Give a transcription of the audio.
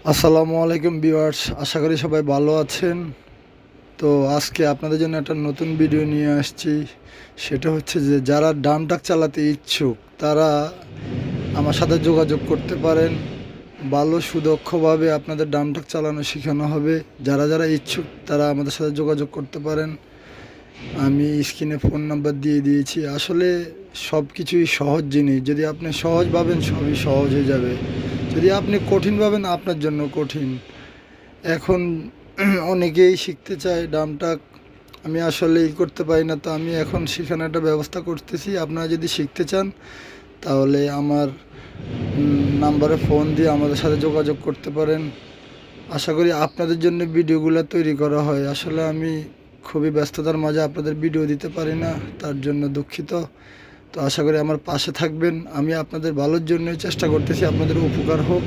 আসসালামু আলাইকুম ভিউয়ার্স, আশা করি সবাই ভালো আছেন। তো আজকে আপনাদের জন্য একটা নতুন ভিডিও নিয়ে আসছি। সেটা হচ্ছে যে যারা ডাম ট্রাক চালাতে ইচ্ছুক তারা আমার সাথে যোগাযোগ করতে পারেন। ভালো সুদক্ষভাবে আপনাদের ডাম ট্রাক চালানো শেখানো হবে। যারা যারা ইচ্ছুক তারা আমাদের সাথে যোগাযোগ করতে পারেন। আমি স্ক্রিনে ফোন নাম্বার দিয়ে দিয়েছি। আসলে সব কিছুই সহজ জিনিস, যদি আপনি সহজ ভাবেন সবই সহজ হয়ে যাবে। যদি আপনি কঠিন ভাবেন আপনার জন্য কঠিন। এখন অনেকেই শিখতে চায় ডামটাক, আমি আসলে করতে পারি না, তো আমি এখন শেখানোর একটা ব্যবস্থা করতেছি। আপনারা যদি শিখতে চান তাহলে আমার নাম্বারে ফোন দিয়ে আমাদের সাথে যোগাযোগ করতে পারেন। আশা করি আপনাদের জন্য ভিডিওগুলো তৈরি করা হয়। আসলে আমি খুবই ব্যস্ততার মাঝে আপনাদের ভিডিও দিতে পারি না, তার জন্য দুঃখিত। তো আশা করি আমার পাশে থাকবেন। আমি আপনাদের ভালোর জন্যই চেষ্টা করতেছি, আপনাদের উপকার হোক।